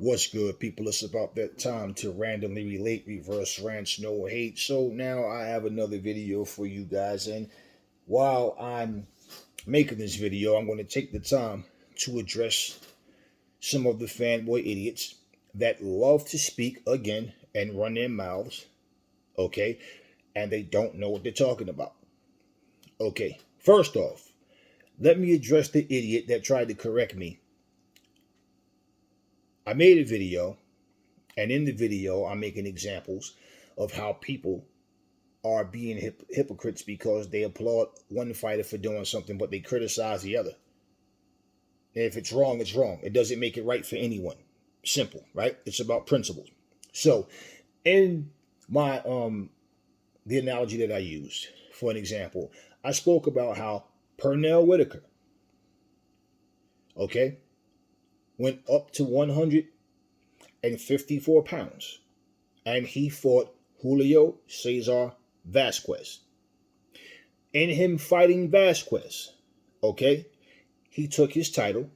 What's good, people? It's about that time to randomly relate, reverse rants, no hate. So now I have another video for you guys. And while I'm making this video, I'm going to take the time to address some of the fanboy idiots that love to speak again and run their mouths, okay? And they don't know what they're talking about. Okay, first off, let me address the idiot that tried to correct me. I made a video, and in the video, I'm making examples of how people are being hypocrites because they applaud one fighter for doing something, but they criticize the other. And if it's wrong, it's wrong. It doesn't make it right for anyone. Simple, right? It's about principles. So, in my the analogy that I used for an example, I spoke about how Pernell Whitaker, okay, went up to 154 pounds, and he fought Julio Cesar Vasquez. In him fighting Vasquez, okay, he took his title.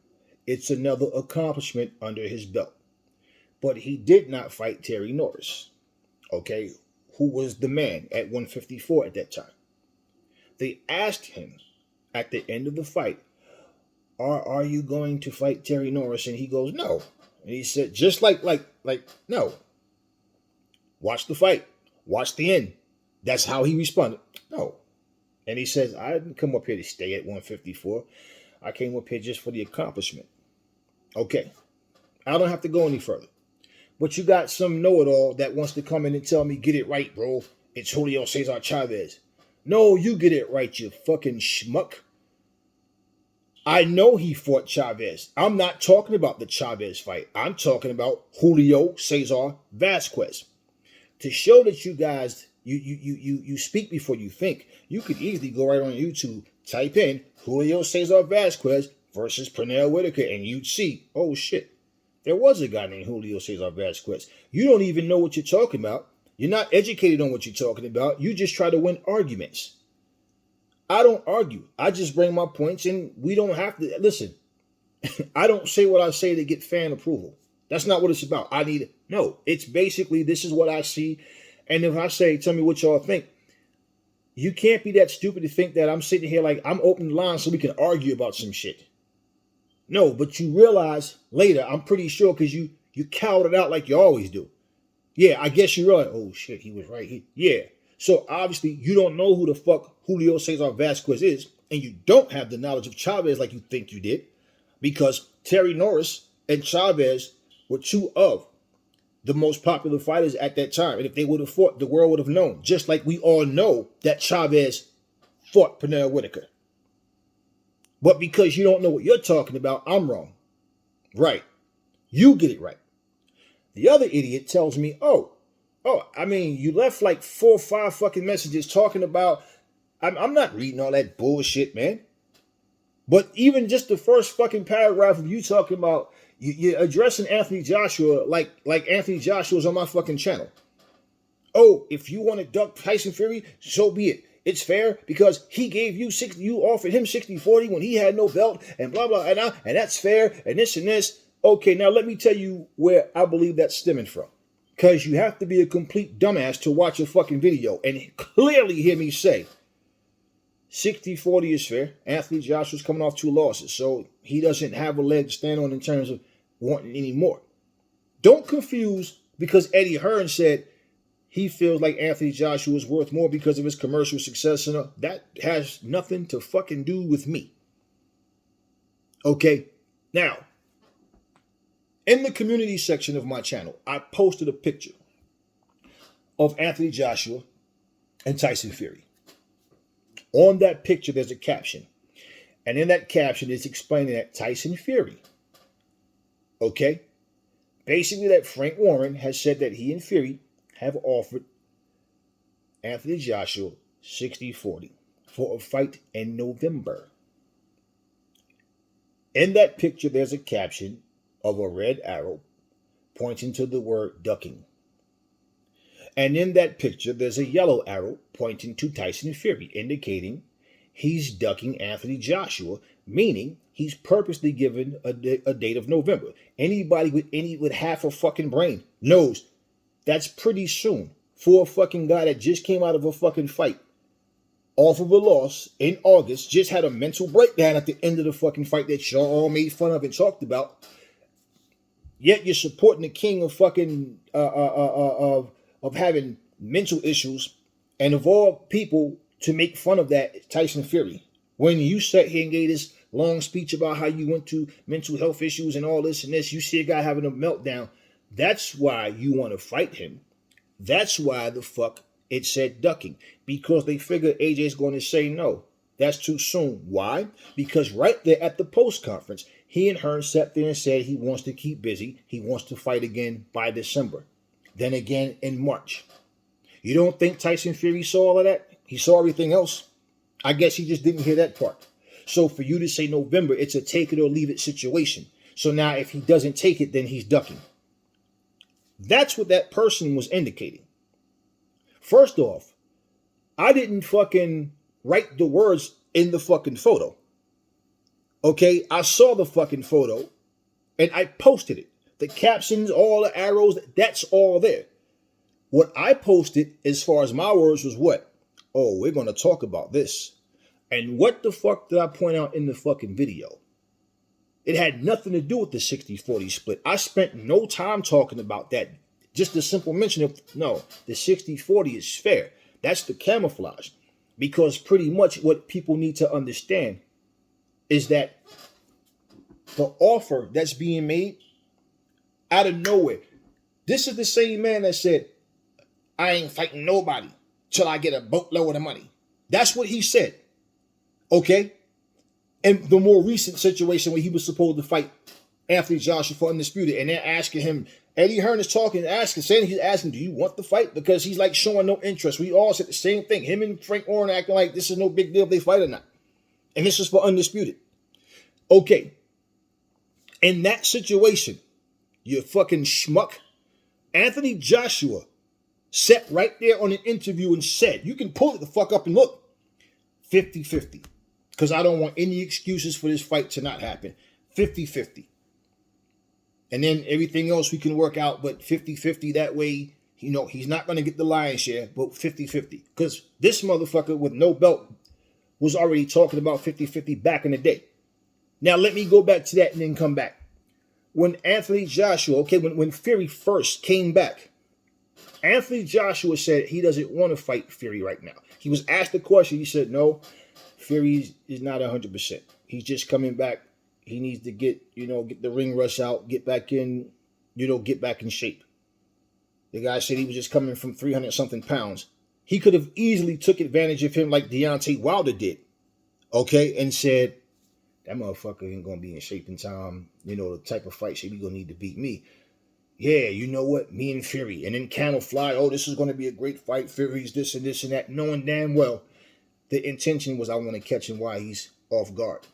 It's another accomplishment under his belt. But he did not fight Terry Norris, okay, who was the man at 154 at that time. They asked him at the end of the fight, are you going to fight Terry Norris? And he goes, no. And he said, just like, no. Watch the fight. Watch the end. That's how he responded. No. And he says, I didn't come up here to stay at 154. I came up here just for the accomplishment. Okay. I don't have to go any further. But you got some know-it-all that wants to come in and tell me, get it right, bro. It's Julio Cesar Chavez. No, you get it right, you fucking schmuck. I know he fought Chavez. I'm not talking about the Chavez fight. I'm talking about Julio Cesar Vasquez. To show that you guys, you speak before you think, you could easily go right on YouTube, type in Julio Cesar Vasquez versus Pernell Whitaker, and you'd see, oh shit, there was a guy named Julio Cesar Vasquez. You don't even know what you're talking about. You're not educated on what you're talking about. You just try to win arguments. I don't argue. I just bring my points, and we don't have to listen. I don't say what I say to get fan approval. That's not what it's about. No, it's basically, this is what I see. And if I say, tell me what y'all think, you can't be that stupid to think that I'm sitting here like I'm opening the line so we can argue about some shit. No, but you realize later, I'm pretty sure, because you cowered it out like you always do. Yeah, I guess you realize, oh shit, he was right. Yeah. So obviously you don't know who the fuck Julio Cesar Vasquez is, and you don't have the knowledge of Chavez like you think you did, because Terry Norris and Chavez were two of the most popular fighters at that time. And if they would have fought, the world would have known. Just like we all know that Chavez fought Pernell Whitaker. But because you don't know what you're talking about, I'm wrong. Right. You get it right. The other idiot tells me, you left like 4 or 5 fucking messages talking about, I'm not reading all that bullshit, man. But even just the first fucking paragraph of you talking about, you're addressing Anthony Joshua like Anthony Joshua's on my fucking channel. Oh, if you want to duck Tyson Fury, so be it. It's fair because he gave you 60, you offered him 60-40 when he had no belt, and blah, blah, and that's fair, and this and this. Okay, now let me tell you where I believe that's stemming from. Because you have to be a complete dumbass to watch a fucking video and clearly hear me say 60-40 is fair. Anthony Joshua's coming off 2 losses, so he doesn't have a leg to stand on in terms of wanting any more. Don't confuse, because Eddie Hearn said he feels like Anthony Joshua is worth more because of his commercial success, and that has nothing to fucking do with me. Okay, now, in the community section of my channel, I posted a picture of Anthony Joshua and Tyson Fury. On that picture, there's a caption. And in that caption, it's explaining that Tyson Fury, okay, basically that Frank Warren has said that he and Fury have offered Anthony Joshua 60-40 for a fight in November. In that picture, there's a caption of a red arrow pointing to the word ducking. And in that picture, there's a yellow arrow pointing to Tyson Fury, indicating he's ducking Anthony Joshua meaning he's purposely given a date of November. Anybody with half a fucking brain knows that's pretty soon for a fucking guy that just came out of a fucking fight off of a loss in August, just had a mental breakdown at the end of the fucking fight that y'all all made fun of and talked about. Yet you're supporting the king of fucking of having mental issues, and of all people to make fun of that, Tyson Fury. When you sat here and gave this long speech about how you went to mental health issues and all this and this, you see a guy having a meltdown. That's why you want to fight him. That's why the fuck it said ducking. Because they figure AJ's going to say no. That's too soon. Why? Because right there at the post conference, he and Hearn sat there and said he wants to keep busy. He wants to fight again by December. Then again in March. You don't think Tyson Fury saw all of that? He saw everything else. I guess he just didn't hear that part. So for you to say November, it's a take it or leave it situation. So now if he doesn't take it, then he's ducking. That's what that person was indicating. First off, I didn't fucking write the words in the fucking photo. Okay, I saw the fucking photo and I posted it. The captions, all the arrows, that's all there. What I posted as far as my words was what? Oh, we're going to talk about this. And what the fuck did I point out in the fucking video? It had nothing to do with the 60-40 split. I spent no time talking about that. Just the simple mention of, no, the 60-40 is fair. That's the camouflage. Because pretty much what people need to understand is that the offer that's being made out of nowhere. This is the same man that said, I ain't fighting nobody till I get a boatload of money. That's what he said. Okay? And the more recent situation where he was supposed to fight Anthony Joshua for Undisputed, and they're asking him, Eddie Hearn is talking, he's asking, do you want the fight? Because he's like showing no interest. We all said the same thing. Him and Frank Warren acting like this is no big deal if they fight or not. And this is for Undisputed. Okay. In that situation, you fucking schmuck, Anthony Joshua sat right there on an interview and said, you can pull it the fuck up and look, 50-50. Because I don't want any excuses for this fight to not happen. 50-50. And then everything else we can work out, but 50-50, that way, you know, he's not going to get the lion's share, but 50-50. Because this motherfucker with no belt was already talking about 50-50 back in the day. Now, let me go back to that and then come back. When Anthony Joshua, okay, when Fury first came back, Anthony Joshua said he doesn't want to fight Fury right now. He was asked the question. He said, no, Fury is not 100%. He's just coming back. He needs to get the ring rust out, get back in, get back in shape. The guy said he was just coming from 300-something pounds. He could have easily took advantage of him like Deontay Wilder did, okay, and said, that motherfucker ain't going to be in shape in time. The type of fight shape he's going to need to beat me. Yeah, you know what? Me and Fury. And then camouflage, oh, this is going to be a great fight. Fury's this and this and that. Knowing damn well the intention was I want to catch him while he's off guard.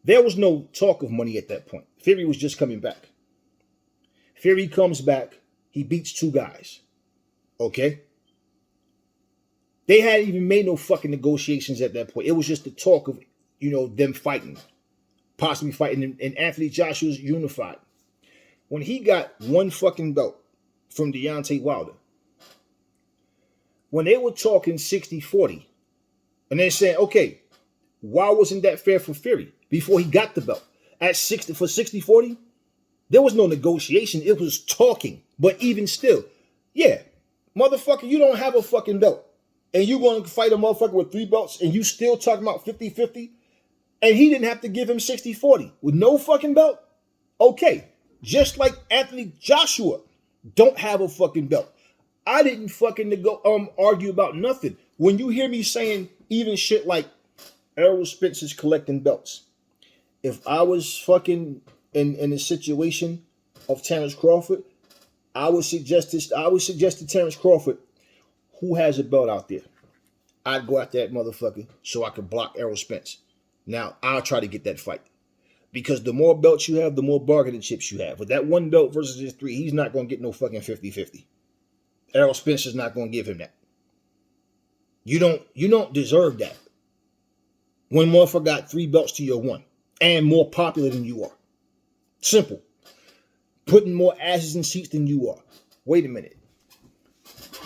There was no talk of money at that point. Fury was just coming back. Fury comes back. He beats two guys. Okay? They hadn't even made no fucking negotiations at that point. It was just the talk of, them fighting. Possibly fighting. And Anthony Joshua's unified. When he got one fucking belt from Deontay Wilder, when they were talking 60-40, and they said, okay, why wasn't that fair for Fury before he got the belt? At 60-40, there was no negotiation. It was talking. But even still, yeah, motherfucker, you don't have a fucking belt. And you going to fight a motherfucker with 3 belts and you still talking about 50-50? And he didn't have to give him 60-40 with no fucking belt? Okay. Just like Anthony Joshua don't have a fucking belt. I didn't fucking argue about nothing. When you hear me saying even shit like Errol Spence is collecting belts. If I was fucking in a situation of Terrence Crawford, I would suggest to Terrence Crawford, who has a belt out there? I'd go after that motherfucker so I could block Errol Spence. Now, I'll try to get that fight. Because the more belts you have, the more bargaining chips you have. With that one belt versus his 3, he's not going to get no fucking 50-50. Errol Spence is not going to give him that. You don't deserve that. When motherfucker got 3 belts to your 1 and more popular than you are. Simple. Putting more asses in seats than you are. Wait a minute.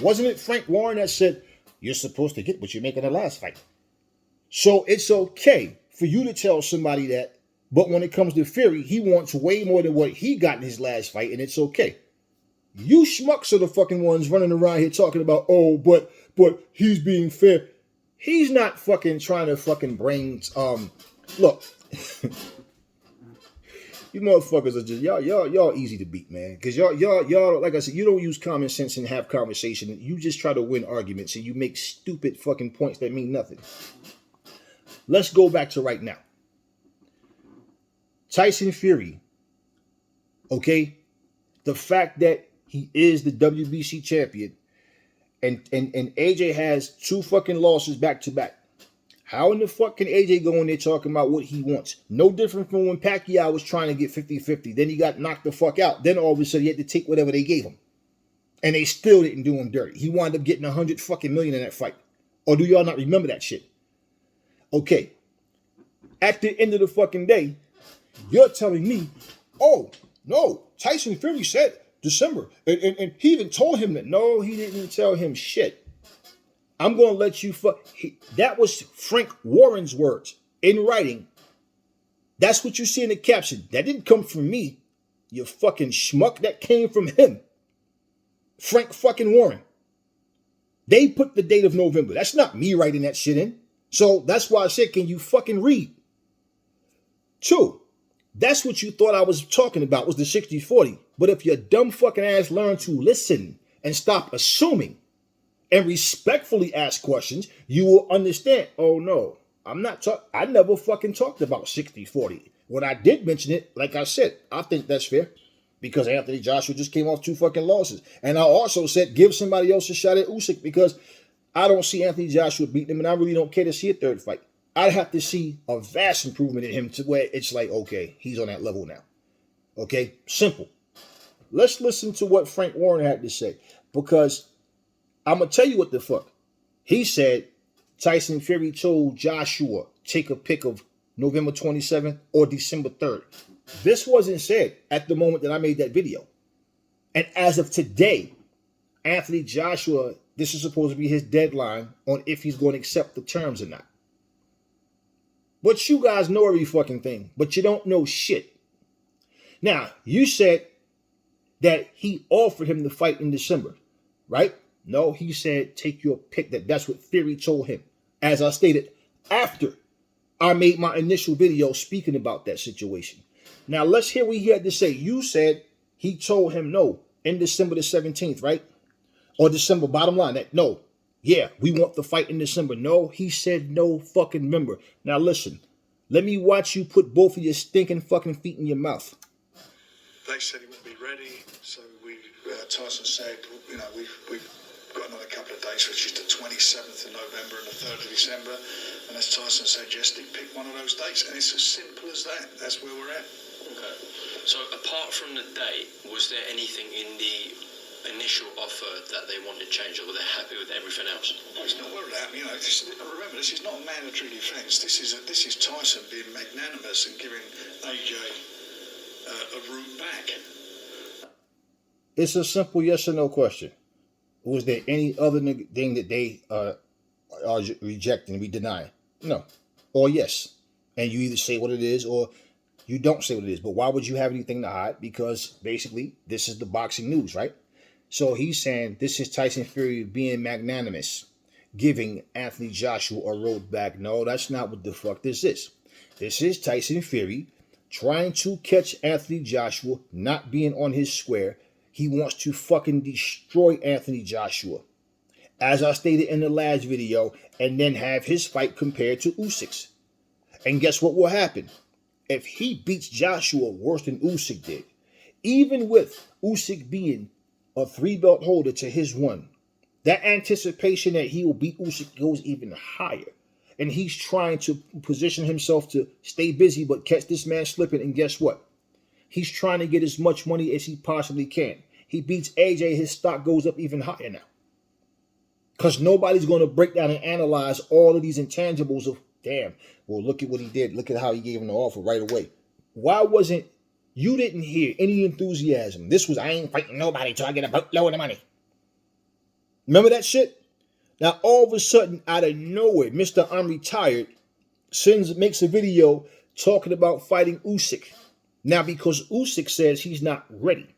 Wasn't it Frank Warren that said, you're supposed to get what you make in the last fight? So it's okay for you to tell somebody that, but when it comes to Fury, he wants way more than what he got in his last fight, and it's okay. You schmucks are the fucking ones running around here talking about, oh, but he's being fair. He's not fucking trying to fucking bring, look, you motherfuckers are just, y'all easy to beat, man. Because y'all, like I said, you don't use common sense and have conversation. You just try to win arguments and you make stupid fucking points that mean nothing. Let's go back to right now. Tyson Fury, okay? The fact that he is the WBC champion and AJ has 2 fucking losses back to back. How in the fuck can AJ go in there talking about what he wants? No different from when Pacquiao was trying to get 50-50. Then he got knocked the fuck out. Then all of a sudden he had to take whatever they gave him. And they still didn't do him dirty. He wound up getting $100 fucking million in that fight. Or do y'all not remember that shit? Okay. At the end of the fucking day, you're telling me, oh, no, Tyson Fury said December. And he even told him that. No, he didn't tell him shit. I'm going to let you fuck. That was Frank Warren's words in writing. That's what you see in the caption. That didn't come from me, you fucking schmuck. That came from him. Frank fucking Warren. They put the date of November. That's not me writing that shit in. So that's why I said, can you fucking read? 2, that's what you thought I was talking about was the 60-40. But if your dumb fucking ass learn to listen and stop assuming and respectfully ask questions, you will understand. Oh no, I never fucking talked about 60-40. When I did mention it, like I said, I think that's fair because Anthony Joshua just came off 2 fucking losses. And I also said, give somebody else a shot at Usyk because I don't see Anthony Joshua beating him and I really don't care to see a 3rd fight. I'd have to see a vast improvement in him to where it's like, okay, he's on that level now. Okay, simple. Let's listen to what Frank Warren had to say because I'm going to tell you what the fuck. He said Tyson Fury told Joshua, take a pick of November 27th or December 3rd. This wasn't said at the moment that I made that video. And as of today, Anthony Joshua, this is supposed to be his deadline on if he's going to accept the terms or not. But you guys know every fucking thing, but you don't know shit. Now, you said that he offered him the fight in December, right? No, he said, take your pick. That's what Fury told him. As I stated, after I made my initial video speaking about that situation. Now, let's hear what he had to say. You said he told him no in December the 17th, right? Or December, bottom line, that no. Yeah, we want the fight in December. No, he said no fucking member. Now, listen, let me watch you put both of your stinking fucking feet in your mouth. They said he wouldn't be ready, so Tyson said, you know, we've got another couple of dates, which is the 27th of November and the 3rd of December. And as Tyson said, just pick one of those dates. And it's as simple as that. That's where we're at. Okay. So apart from the date, was there anything in the initial offer that they wanted changed, or were they happy with everything else? Well, it's not worried about, you know, remember, this is not a mandatory defence. This is Tyson being magnanimous and giving AJ a route back. It's a simple yes or no question. Was there any other thing that they are rejecting, we deny? No. Or yes. And you either say what it is or you don't say what it is. But why would you have anything to hide? Because basically, this is the boxing news, right? So he's saying this is Tyson Fury being magnanimous, giving Anthony Joshua a road back. No, that's not what the fuck this is. This is Tyson Fury trying to catch Anthony Joshua not being on his square. He wants to fucking destroy Anthony Joshua, as I stated in the last video, and then have his fight compared to Usyk's. And guess what will happen? If he beats Joshua worse than Usyk did, even with Usyk being a 3-belt holder to his 1, that anticipation that he will beat Usyk goes even higher. And he's trying to position himself to stay busy but catch this man slipping. And guess what? He's trying to get as much money as he possibly can. He beats AJ, his stock goes up even higher now. Because nobody's going to break down and analyze all of these intangibles of, damn, well, look at what he did. Look at how he gave him the offer right away. Why wasn't, you didn't hear any enthusiasm? This was, I ain't fighting nobody till I get a boatload of money. Remember that shit? Now, all of a sudden, out of nowhere, Mr. I'm Retired makes a video talking about fighting Usyk. Now, because Usyk says he's not ready,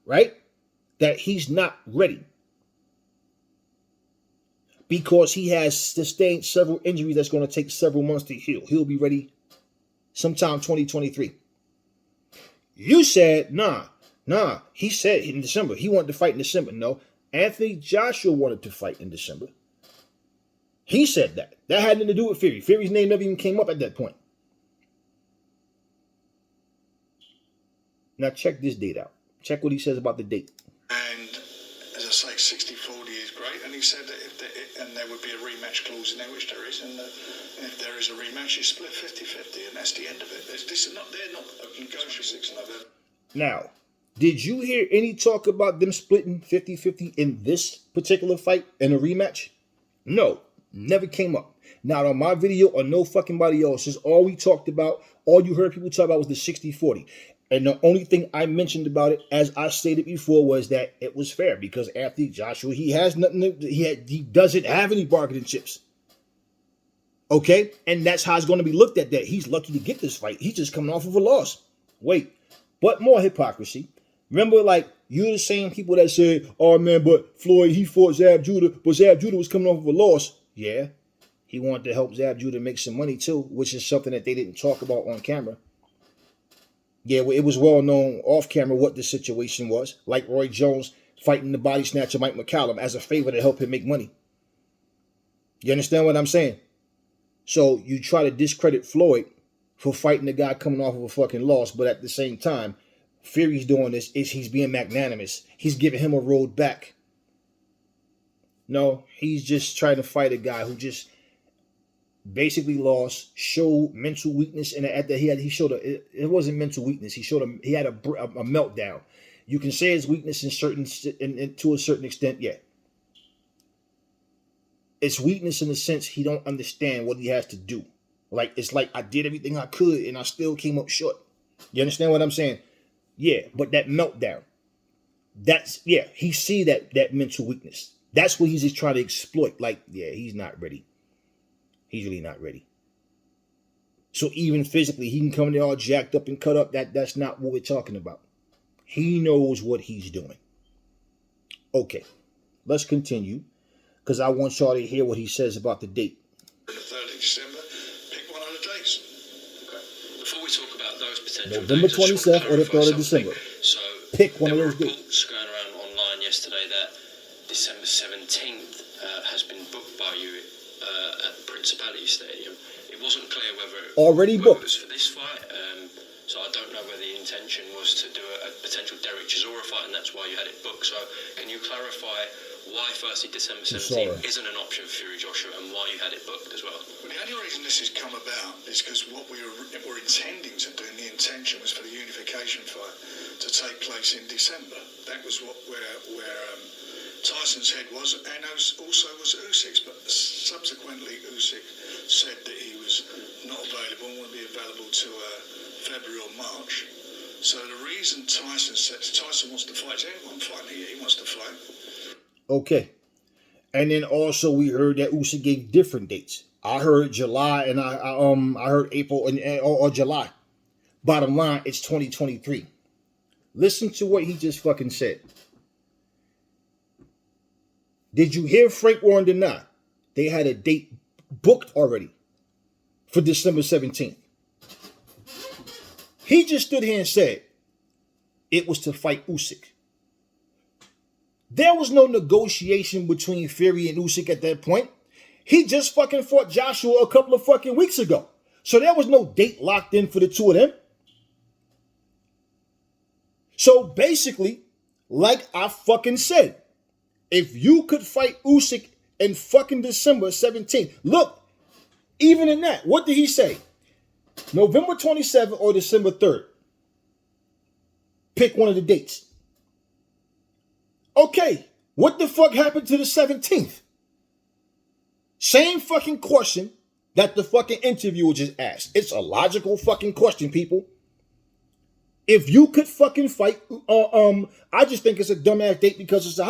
right? That he's not ready. Because he has sustained several injuries that's going to take several months to heal. He'll be ready sometime 2023. You said, nah. He said in December. He wanted to fight in December. No, Anthony Joshua wanted to fight in December. He said that. That had nothing to do with Fury. Fury's name never even came up at that point. Now check this date out. Check what he says about the date. And as I say, 60-40 is great. And he said that and there would be a rematch clause in there, which there is. And if there is a rematch, it's split 50-50. And that's the end of it. They're not negotiable. Now, did you hear any talk about them splitting 50-50 in this particular fight in a rematch? No, never came up. Not on my video or no fucking body else's. All we talked about, all you heard people talk about was the 60-40. And the only thing I mentioned about it, as I stated before, was that it was fair because Anthony Joshua, he has nothing. He doesn't have any bargaining chips. Okay, and that's how it's going to be looked at. That he's lucky to get this fight. He's just coming off of a loss. Wait, but more hypocrisy. Remember, like you're the same people that said, "Oh man, but Floyd he fought Zab Judah, but Zab Judah was coming off of a loss." Yeah, he wanted to help Zab Judah make some money too, which is something that they didn't talk about on camera. Yeah, it was well known off camera what the situation was. Like Roy Jones fighting the body snatcher Mike McCallum as a favor to help him make money. You understand what I'm saying? So you try to discredit Floyd for fighting the guy coming off of a fucking loss, but at the same time, Fury's doing this is he's being magnanimous. He's giving him a road back. No, he's just trying to fight a guy who just basically lost, showed mental weakness, and at the he showed it wasn't mental weakness. He had a meltdown. You can say his weakness to a certain extent, yeah. It's weakness in the sense he don't understand what he has to do. Like it's like I did everything I could and I still came up short. You understand what I'm saying? Yeah, but that meltdown, he see that mental weakness. That's what he's just trying to exploit. Like, yeah, he's not ready. He's really not ready. So even physically, he can come in there all jacked up and cut up. That's not what we're talking about. He knows what he's doing. Okay, let's continue. Because I want y'all to hear what he says about the date. The 3rd of December, pick one of the dates. Okay. Before we talk about those potential November dates, 27th or the 3rd of December. So pick one of those dates. dates. There were reports going around online yesterday that December 17th has been booked by you at Principality Stadium. It wasn't clear whether it was for this fight. So I don't know whether the intention was to do a potential Derek Chisora fight, and that's why you had it booked. So can you clarify why firstly December 17th isn't an option for Fury Joshua and why you had it booked as well? Well, the only reason this has come about is because what we were intending to do, and the intention was for the unification fight to take place in December. That was where Tyson's head was, and also was Usyk's, but subsequently Usyk said that he was not available and wouldn't be available to February or March. So the reason Tyson wants to fight, anyone fighting here, he wants to fight. Okay. And then also we heard that Usyk gave different dates. I heard July and I heard April or July. Bottom line, it's 2023. Listen to what he just fucking said. Did you hear Frank Warren deny? They had a date booked already for December 17th. He just stood here and said it was to fight Usyk. There was no negotiation between Fury and Usyk at that point. He just fucking fought Joshua a couple of fucking weeks ago. So there was no date locked in for the two of them. So basically, like I fucking said, if you could fight Usyk in fucking December 17th, look, even in that, what did he say? November 27th or December 3rd. Pick one of the dates. Okay, What the fuck happened to the 17th? Same fucking question that the fucking interviewer just asked. It's a logical fucking question, people. If you could fucking fight, I just think it's a dumbass date because it's the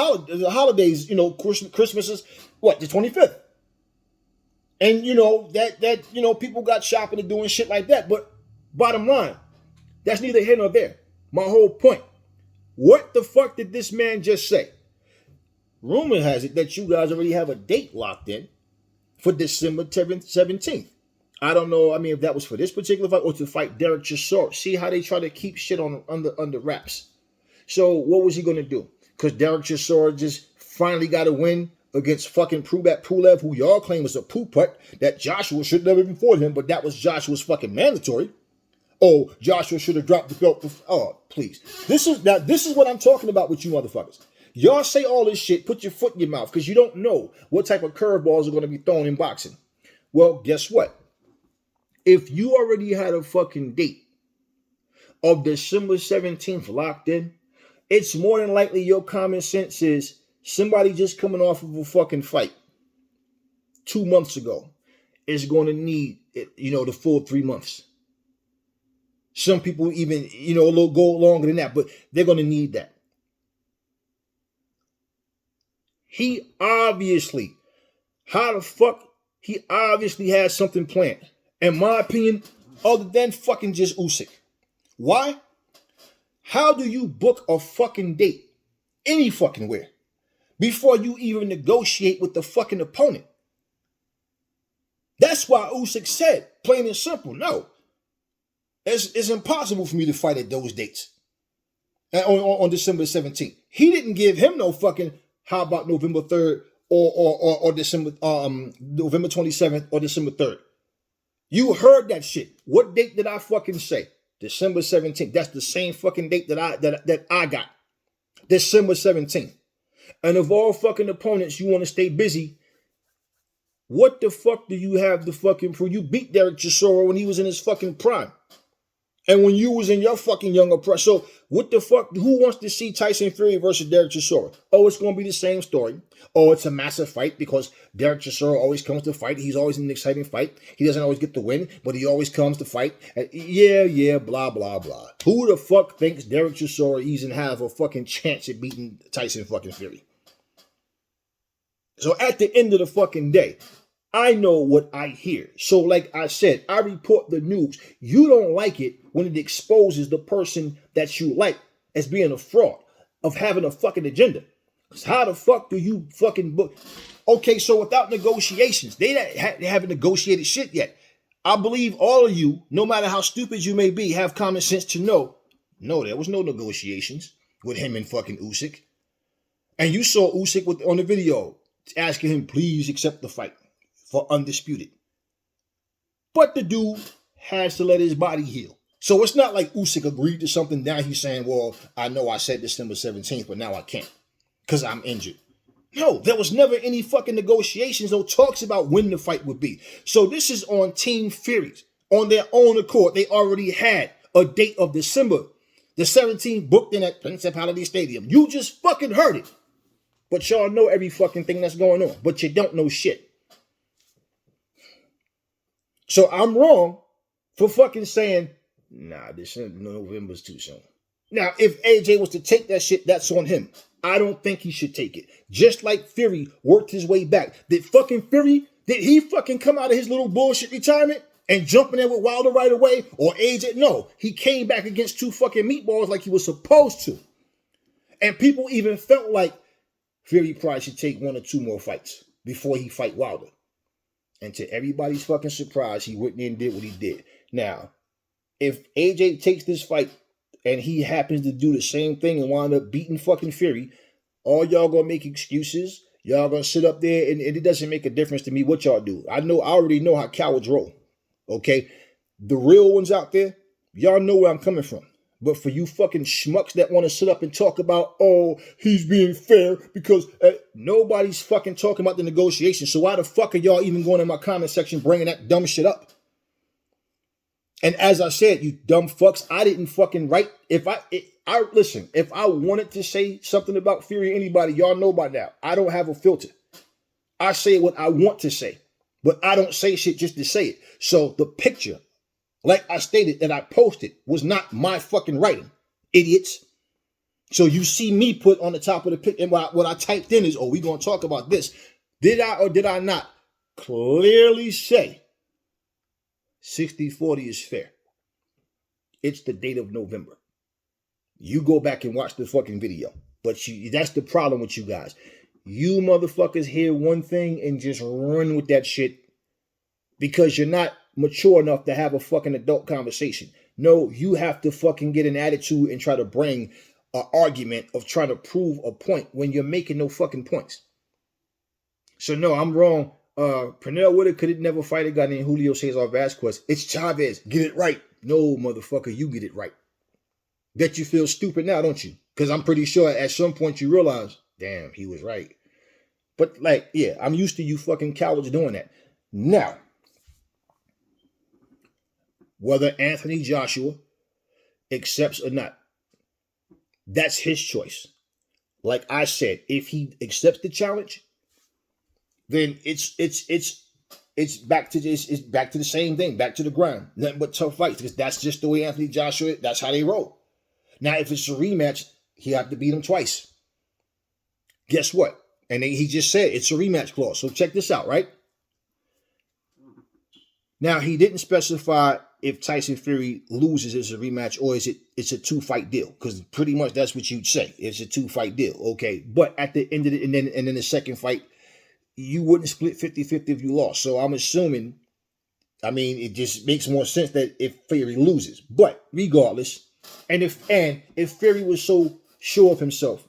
holidays, you know, Christmas is what, the 25th. And you know, that you know, people got shopping and doing shit like that. But bottom line, that's neither here nor there. My whole point. What the fuck did this man just say? Rumor has it that you guys already have a date locked in for December 17th. I don't know, I mean, if that was for this particular fight or to fight Derek Chisora. See how they try to keep shit under wraps. So what was he going to do? Because Derek Chisora just finally got a win against fucking Pulev, who y'all claim was a poo putt, that Joshua should never even fought him, but that was Joshua's fucking mandatory. Oh, Joshua should have dropped the belt. Oh, please. This is what I'm talking about with you motherfuckers. Y'all say all this shit, put your foot in your mouth, because you don't know what type of curveballs are going to be thrown in boxing. Well, guess what? If you already had a fucking date of December 17th locked in, it's more than likely your common sense is somebody just coming off of a fucking fight 2 months ago is going to need, you know, the full 3 months. Some people even, you know, go longer than that, but they're going to need that. He obviously has something planned. In my opinion, other than fucking just Usyk. Why? How do you book a fucking date any fucking where before you even negotiate with the fucking opponent? That's why Usyk said, plain and simple, no. It's impossible for me to fight at those dates on December 17th. He didn't give him no fucking, how about November 3rd or December November 27th or December 3rd. You heard that shit. What date did I fucking say? December 17th. That's the same fucking date that I got. December 17th. And of all fucking opponents, you want to stay busy. What the fuck do you have to fucking prove? You beat Derek Chisora when he was in his fucking prime. And when you was in your fucking younger prime. So what the fuck? Who wants to see Tyson Fury versus Derek Chisora? Oh, it's going to be the same story. Oh, it's a massive fight because Derek Chisora always comes to fight. He's always in an exciting fight. He doesn't always get the win, but he always comes to fight. Yeah, blah, blah, blah. Who the fuck thinks Derek Chisora even have a fucking chance at beating Tyson fucking Fury? So at the end of the fucking day, I know what I hear. So like I said, I report the news. You don't like it when it exposes the person that you like as being a fraud, of having a fucking agenda. Because how the fuck do you fucking book? Okay, so without negotiations, they haven't negotiated shit yet. I believe all of you, no matter how stupid you may be, have common sense to know, no, there was no negotiations with him and fucking Usyk. And you saw Usyk on the video asking him, please accept the fight for undisputed. But the dude has to let his body heal. So it's not like Usyk agreed to something. Now he's saying, well, I know I said December 17th, but now I can't because I'm injured. No, there was never any fucking negotiations, no talks about when the fight would be. So this is on Team Fury's. On their own accord, they already had a date of December the 17th booked in at Principality Stadium. You just fucking heard it. But y'all know every fucking thing that's going on. But you don't know shit. So I'm wrong for fucking saying, nah, November's too soon. Now, if AJ was to take that shit, that's on him. I don't think he should take it. Just like Fury worked his way back. Did he fucking come out of his little bullshit retirement and jump in there with Wilder right away? Or AJ? No, he came back against two fucking meatballs like he was supposed to. And people even felt like Fury probably should take 1 or 2 more fights before he fight Wilder. And to everybody's fucking surprise, he went in and did what he did. Now, if AJ takes this fight and he happens to do the same thing and wind up beating fucking Fury, all y'all gonna make excuses. Y'all gonna sit up there and it doesn't make a difference to me what y'all do. I already know how cowards roll. Okay? The real ones out there, y'all know where I'm coming from. But for you fucking schmucks that want to sit up and talk about, oh, he's being fair because nobody's fucking talking about the negotiation. So why the fuck are y'all even going in my comment section bringing that dumb shit up? And as I said, you dumb fucks, I didn't fucking write. listen, if I wanted to say something about Fury or anybody, y'all know by now, I don't have a filter. I say what I want to say, but I don't say shit just to say it. So the picture, like I stated, that I posted was not my fucking writing, idiots. So you see me put on the top of the picture, and what I typed in is, oh, we going to talk about this. Did I or did I not clearly say 60-40 is fair? It's the date of November. You go back and watch the fucking video. But that's the problem with you guys. You motherfuckers hear one thing and just run with that shit because you're not mature enough to have a fucking adult conversation. No, you have to fucking get an attitude and try to bring an argument of trying to prove a point when you're making no fucking points. So no, I'm wrong. Pernell Whitaker could never fight a guy named Julio Cesar Vasquez. It's Chavez. Get it right. No, motherfucker, you get it right. Bet you feel stupid now, don't you? Because I'm pretty sure at some point you realize, damn, he was right. But like, yeah, I'm used to you fucking cowards doing that. Now, whether Anthony Joshua accepts or not, that's his choice. Like I said, if he accepts the challenge, then it's back to this. It's back to the same thing, back to the grind. Nothing but tough fights, because that's just the way Anthony Joshua. That's how they roll. Now, if it's a rematch, he have to beat him twice. Guess what? And he just said it's a rematch clause. So check this out, right? Now, he didn't specify if Tyson Fury loses as a rematch or it's a 2-fight deal, because pretty much that's what you'd say. It's a 2-fight deal, okay? But at the end of it, and then the second fight, you wouldn't split 50-50 if you lost. So I'm assuming, I mean, it just makes more sense that if Fury loses. But regardless, and if Fury was so sure of himself,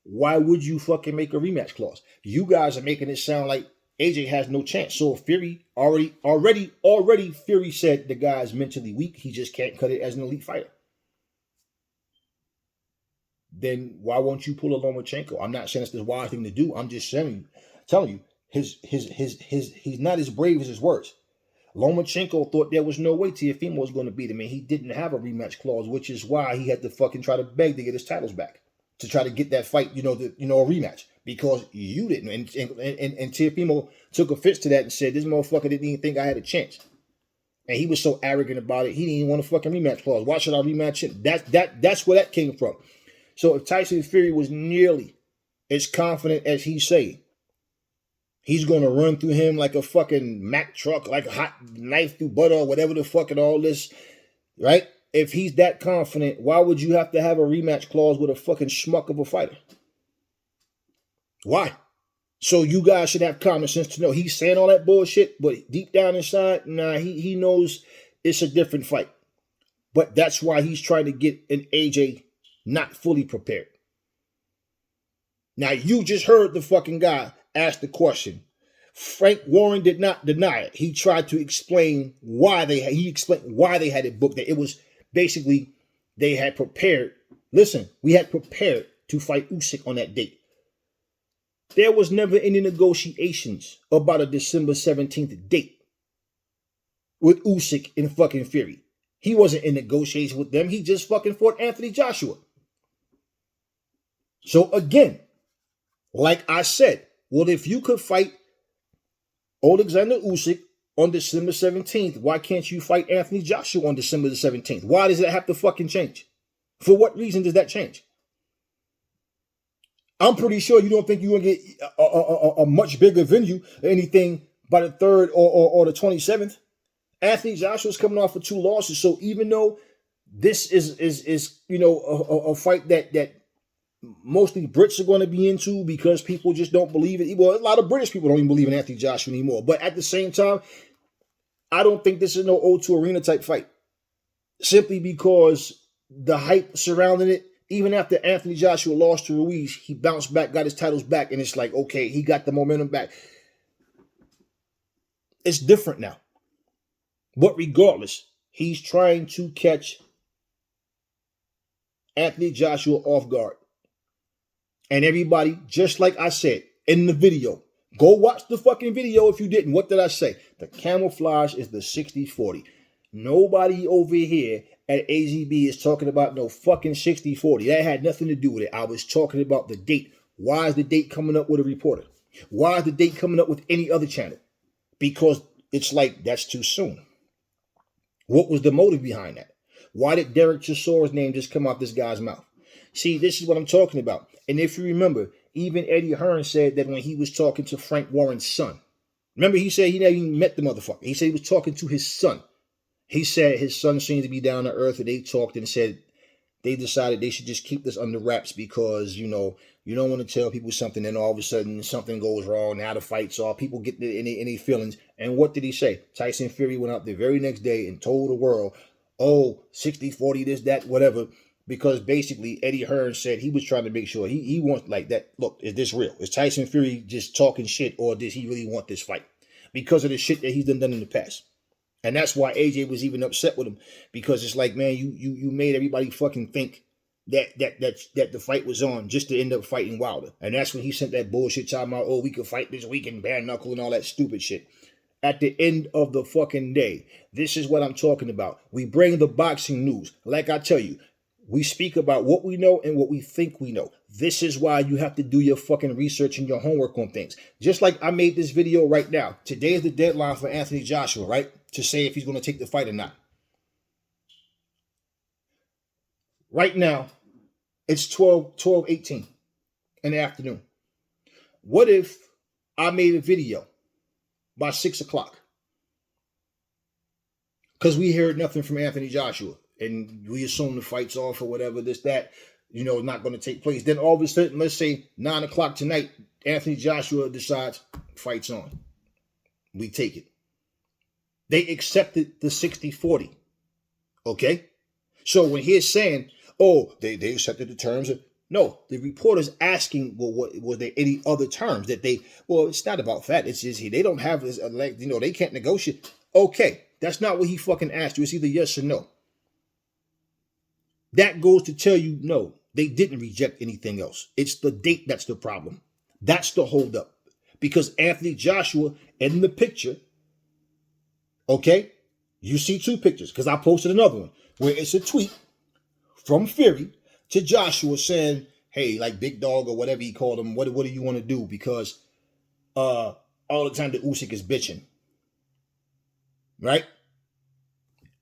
why would you fucking make a rematch clause? You guys are making it sound like AJ has no chance. So Fury already Fury said the guy is mentally weak. He just can't cut it as an elite fighter. Then why won't you pull a Lomachenko? I'm not saying it's the wise thing to do. I'm just telling you, he's not as brave as his words. Lomachenko thought there was no way Teofimo was going to beat him, and he didn't have a rematch clause, which is why he had to fucking try to beg to get his titles back, to try to get that fight, a rematch, because you didn't. And Teofimo took offense to that and said, this motherfucker didn't even think I had a chance. And he was so arrogant about it, he didn't even want a fucking rematch clause. Why should I rematch him? That's where that came from. So if Tyson Fury was nearly as confident as he's saying, he's going to run through him like a fucking Mack truck, like a hot knife through butter, or whatever the fuck and all this, right? If he's that confident, why would you have to have a rematch clause with a fucking schmuck of a fighter? Why? So you guys should have common sense to know he's saying all that bullshit, but deep down inside, nah, he knows it's a different fight. But that's why he's trying to get an AJ not fully prepared. Now, you just heard the fucking guy ask the question. Frank Warren did not deny it. He tried to explain why they had it booked. That it was basically they had prepared. Listen, we had prepared to fight Usyk on that date. There was never any negotiations about a December 17th date with Usyk and fucking Fury. He wasn't in negotiation with them. He just fucking fought Anthony Joshua. So again, like I said, well, if you could fight Alexander Usyk on December 17th, why can't you fight Anthony Joshua on December the 17th? Why does that have to fucking change? For what reason does that change? I'm pretty sure you don't think you're going to get a much bigger venue or anything by the 3rd or the 27th. Anthony Joshua's coming off of 2 losses. So even though this is a fight that mostly Brits are going to be into because people just don't believe it. Well, a lot of British people don't even believe in Anthony Joshua anymore. But at the same time, I don't think this is no O2 Arena type fight. Simply because the hype surrounding it, even after Anthony Joshua lost to Ruiz, he bounced back, got his titles back, and it's like, okay, he got the momentum back. It's different now. But regardless, he's trying to catch Anthony Joshua off guard. And everybody, just like I said in the video, go watch the fucking video if you didn't. What did I say? The camouflage is the 60-40. Nobody over here at AZB is talking about no fucking 60-40. That had nothing to do with it. I was talking about the date. Why is the date coming up with a reporter? Why is the date coming up with any other channel? Because it's like, that's too soon. What was the motive behind that? Why did Dec17's name just come out this guy's mouth? See, this is what I'm talking about. And if you remember, even Eddie Hearn said that when he was talking to Frank Warren's son. Remember, he said he never even met the motherfucker. He said he was talking to his son. He said his son seemed to be down to earth, and they talked and said they decided they should just keep this under wraps because, you know, you don't want to tell people something and all of a sudden something goes wrong. Now the fight's off. People get any feelings. And what did he say? Tyson Fury went out the very next day and told the world, oh, 60-40, this, that, whatever. Because basically Eddie Hearn said he was trying to make sure he wants like that. Look, is this real? Is Tyson Fury just talking shit, or does he really want this fight? Because of the shit that he's done in the past. And that's why AJ was even upset with him, because it's like, man, you made everybody fucking think that the fight was on just to end up fighting Wilder. And that's when he sent that bullshit talking about, oh, we could fight this week and bare knuckle and all that stupid shit. At the end of the fucking day, this is what I'm talking about. We bring the boxing news. Like I tell you, we speak about what we know and what we think we know. This is why you have to do your fucking research and your homework on things. Just like I made this video right now. Today is the deadline for Anthony Joshua, right? To say if he's going to take the fight or not. Right now, it's 12:18 in the afternoon. What if I made a video by 6 o'clock? Because we heard nothing from Anthony Joshua. And we assume the fight's off or whatever, this, that, you know, not going to take place. Then all of a sudden, let's say 9 o'clock tonight, Anthony Joshua decides fight's on. We take it. They accepted the 60-40. Okay? So when he's saying, oh, they accepted the terms. No, the reporter's asking, well, what were there any other terms that they, well, it's not about that. It's just they don't have this, like, you know, they can't negotiate. Okay, that's not what he fucking asked you. It's either yes or no. That goes to tell you, no, they didn't reject anything else. It's the date that's the problem. That's the holdup. Because Anthony Joshua in the picture, okay, you see two pictures, because I posted another one where it's a tweet from Fury to Joshua saying, hey, like big dog or whatever he called him, what do you want to do? Because all the time the Usyk is bitching. Right?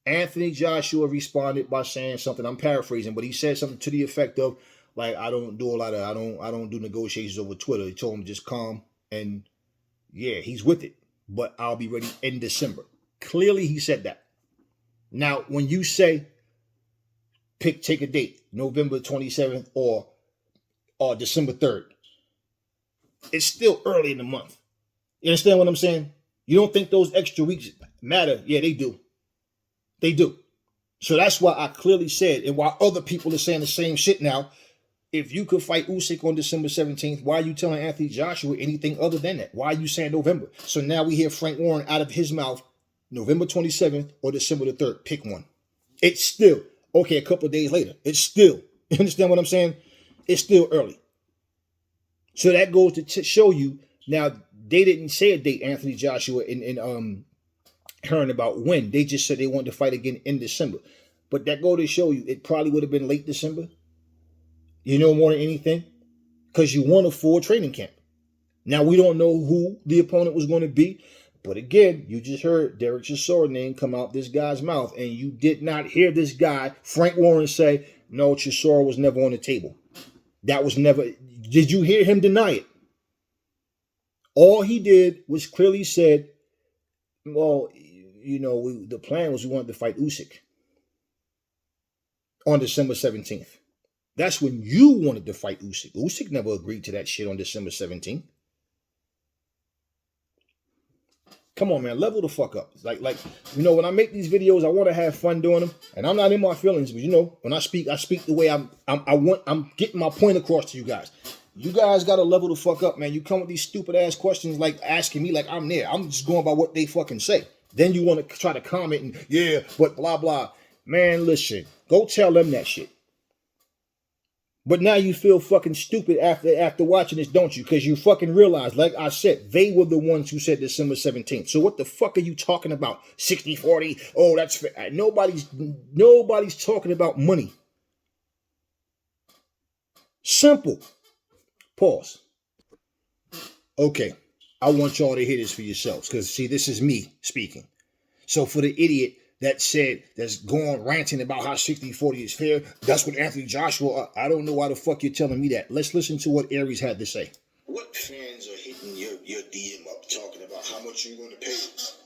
Anthony Joshua responded by saying something, I'm paraphrasing, but he said something to the effect of, like, I don't do negotiations over Twitter. He told him just calm, and yeah, he's with it, but I'll be ready in December. Clearly he said that. Now, when you say take a date, November 27th or December 3rd, it's still early in the month. You understand what I'm saying? You don't think those extra weeks matter? Yeah, they do. They do. So that's why I clearly said, and while other people are saying the same shit now, if you could fight Usyk on December 17th, why are you telling Anthony Joshua anything other than that? Why are you saying November? So now we hear Frank Warren out of his mouth, November 27th or December the 3rd. Pick one. It's still, okay, a couple of days later. It's still, you understand what I'm saying? It's still early. So that goes to show you, now they didn't say a date, Anthony Joshua and Hearn, about when. They just said they wanted to fight again in December. But that go to show you, it probably would have been late December. You know, more than anything. Because you won a full training camp. Now, we don't know who the opponent was going to be. But again, you just heard Dec17 name come out this guy's mouth. And you did not hear this guy, Frank Warren, say, no, Chisora was never on the table. That was never. Did you hear him deny it? All he did was clearly said, well, you know, the plan was we wanted to fight Usyk on December 17th. That's when you wanted to fight Usyk. Usyk never agreed to that shit on December 17th. Come on, man, level the fuck up. Like, you know, when I make these videos, I want to have fun doing them, and I'm not in my feelings. But you know, when I speak the way I'm getting my point across to you guys. You guys gotta level the fuck up, man. You come with these stupid ass questions, like asking me like I'm there. I'm just going by what they fucking say. Then you want to try to comment and yeah, but blah blah. Man, listen, go tell them that shit. But now you feel fucking stupid after watching this, don't you? Because you fucking realize, like I said, they were the ones who said December 17th. So what the fuck are you talking about? 60-40? Oh, that's fair. Nobody's talking about money. Simple. Pause. Okay. I want y'all to hear this for yourselves. Because, see, this is me speaking. So for the idiot that's going ranting about how 60-40 is fair, that's what Anthony Joshua, I don't know why the fuck you're telling me that. Let's listen to what Aries had to say. What fans are hitting your DM up talking about how much you're going to pay?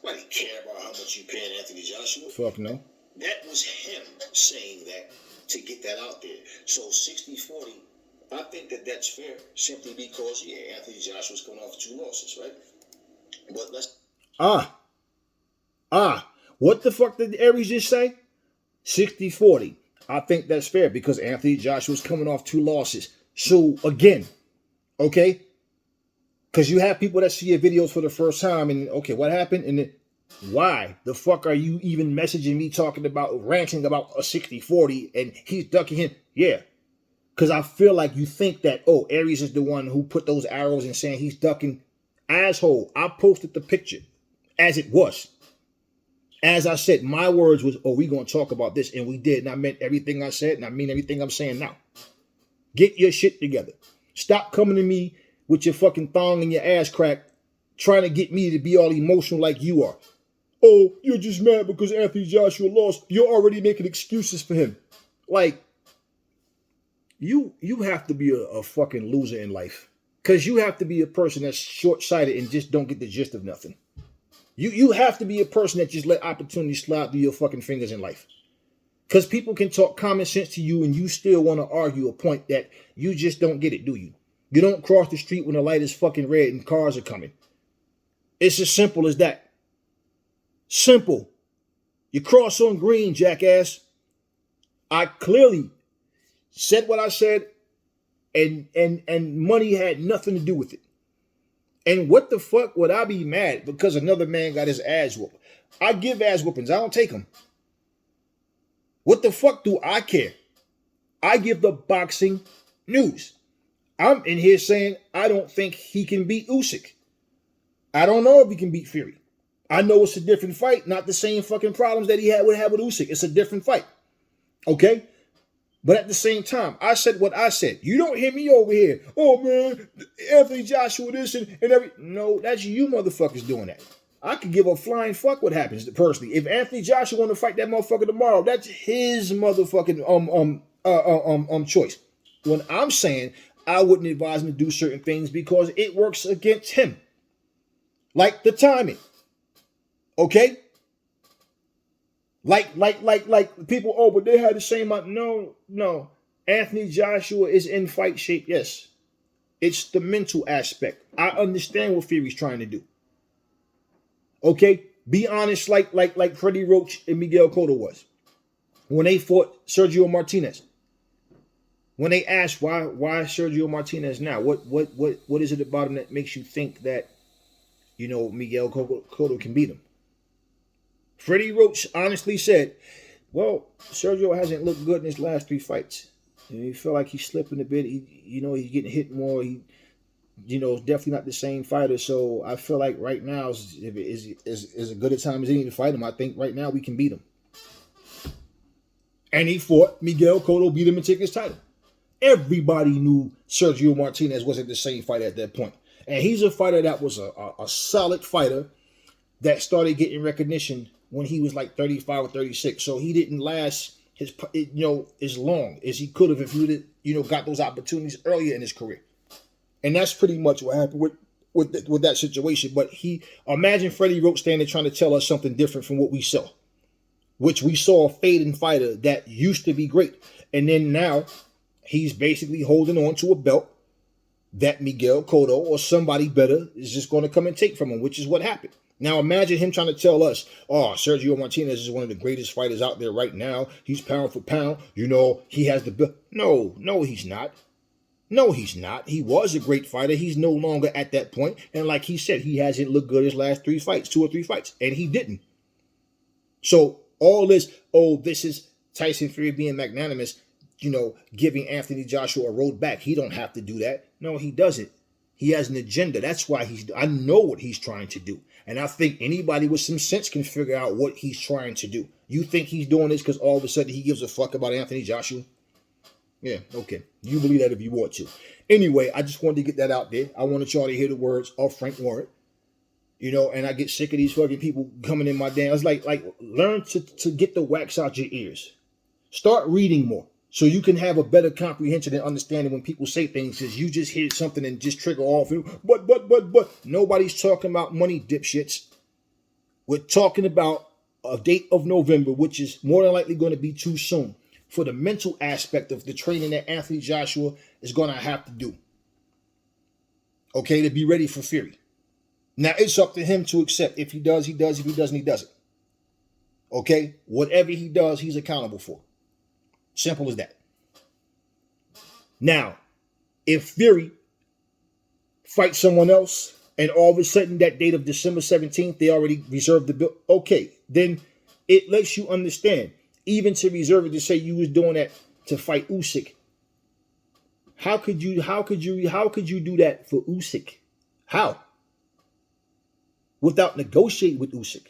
Why do you care about how much you paying Anthony Joshua? Fuck no. That was him saying that to get that out there. So 60-40, I think that's fair simply because, yeah, Anthony Joshua's coming off 2 losses, right? But let's... What the fuck did Aries just say? 60-40. I think that's fair because Anthony Joshua's coming off 2 losses. So, again, okay? Because you have people that see your videos for the first time and, okay, what happened? And then, why the fuck are you even messaging me talking about, ranting about a 60-40 and he's ducking him? Yeah. Because I feel like you think that, oh, Aries is the one who put those arrows and saying he's ducking. Asshole. I posted the picture as it was. As I said, my words was, oh, we going to talk about this. And we did. And I meant everything I said. And I mean everything I'm saying now. Get your shit together. Stop coming to me with your fucking thong and your ass crack trying to get me to be all emotional like you are. Oh, you're just mad because Anthony Joshua lost. You're already making excuses for him. Like, you have to be a fucking loser in life. Because you have to be a person that's short-sighted and just don't get the gist of nothing. You have to be a person that just let opportunities slide through your fucking fingers in life. Because people can talk common sense to you and you still want to argue a point that you just don't get it, do you? You don't cross the street when the light is fucking red and cars are coming. It's as simple as that. Simple. You cross on green, jackass. I clearly said what I said and money had nothing to do with it. And what the fuck would I be mad because another man got his ass whooped? I give ass whoopings. I don't take them. What the fuck do I care? I give the boxing news. I'm in here saying I don't think he can beat Usyk. I don't know if he can beat Fury. I know it's a different fight, not the same fucking problems that he would have with Usyk. It's a different fight. Okay? But at the same time, I said what I said. You don't hear me over here. Oh, man, Anthony Joshua this and every... No, that's you motherfuckers doing that. I could give a flying fuck what happens personally. If Anthony Joshua want to fight that motherfucker tomorrow, that's his motherfucking choice. When I'm saying I wouldn't advise him to do certain things because it works against him. Like the timing. Okay? Like people, oh, but they had the same amount. No. Anthony Joshua is in fight shape, yes. It's the mental aspect. I understand what Fury's trying to do. Okay? Be honest like Freddie Roach and Miguel Cotto was. When they fought Sergio Martinez. When they asked why Sergio Martinez now? What is it about him that makes you think that, Miguel Cotto can beat him? Freddie Roach honestly said, well, Sergio hasn't looked good in his last 3 fights. He feel like he's slipping a bit. He's getting hit more. He, definitely not the same fighter. So I feel like right now is as good a time as any to fight him. I think right now we can beat him. And he fought Miguel Cotto, beat him and took his title. Everybody knew Sergio Martinez wasn't the same fighter at that point. And he's a fighter that was a solid fighter that started getting recognition when he was like 35 or 36. So he didn't last as long as he could have if he would got those opportunities earlier in his career. And that's pretty much what happened with that situation. But imagine Freddie Roach standing there trying to tell us something different from what we saw. Which we saw a fading fighter that used to be great. And then now he's basically holding on to a belt that Miguel Cotto or somebody better is just going to come and take from him, which is what happened. Now imagine him trying to tell us, oh, Sergio Martinez is one of the greatest fighters out there right now. He's pound for pound. He has the belt. No, he's not. No, he's not. He was a great fighter. He's no longer at that point. And like he said, he hasn't looked good his last 2 or 3 fights. And he didn't. So all this, this is Tyson Fury being magnanimous. giving Anthony Joshua a road back. He don't have to do that. No, he doesn't. He has an agenda. That's why I know what he's trying to do. And I think anybody with some sense can figure out what he's trying to do. You think he's doing this because all of a sudden he gives a fuck about Anthony Joshua? Yeah, okay. You believe that if you want to. Anyway, I just wanted to get that out there. I wanted y'all to hear the words of Frank Warren. And I get sick of these fucking people coming in my damn. It's like learn to get the wax out your ears. Start reading more so you can have a better comprehension and understanding when people say things, because you just hear something and just trigger off. But nobody's talking about money, dipshits. We're talking about a date of November, which is more than likely going to be too soon for the mental aspect of the training that Anthony Joshua is going to have to do. Okay, to be ready for Fury. Now, it's up to him to accept. If he does, he does. If he doesn't, he doesn't. Okay? Whatever he does, he's accountable for. Simple as that. Now, if Fury fights someone else, and all of a sudden that date of December 17th, they already reserved the bill, okay, then it lets you understand. Even to reserve it to say you was doing that to fight Usyk. How could you do that for Usyk? How? Without negotiating with Usyk.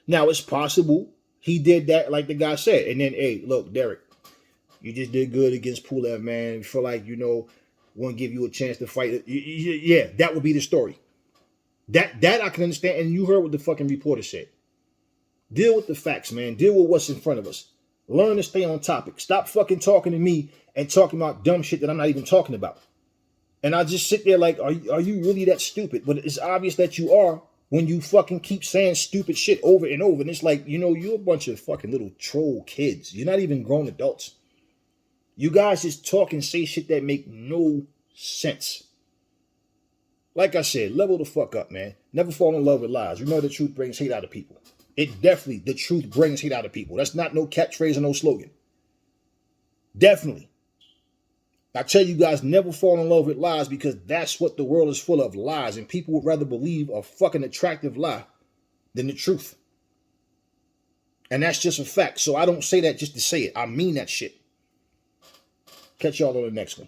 Now, it's possible he did that like the guy said. And then, hey, look, Derek, you just did good against Pulev, man. Feel like, want to give you a chance to fight. Yeah, that would be the story. That I can understand. And you heard what the fucking reporter said. Deal with the facts, man. Deal with what's in front of us. Learn to stay on topic. Stop fucking talking to me and talking about dumb shit that I'm not even talking about. And I just sit there like, are you really that stupid? But it's obvious that you are when you fucking keep saying stupid shit over and over. And it's like, you're a bunch of fucking little troll kids. You're not even grown adults. You guys just talk and say shit that make no sense. Like I said, level the fuck up, man. Never fall in love with lies. The truth brings hate out of people. The truth brings hate out of people. That's not no catchphrase or no slogan. Definitely. I tell you guys, never fall in love with lies, because that's what the world is full of, lies. And people would rather believe a fucking attractive lie than the truth. And that's just a fact. So I don't say that just to say it. I mean that shit. Catch y'all on the next one.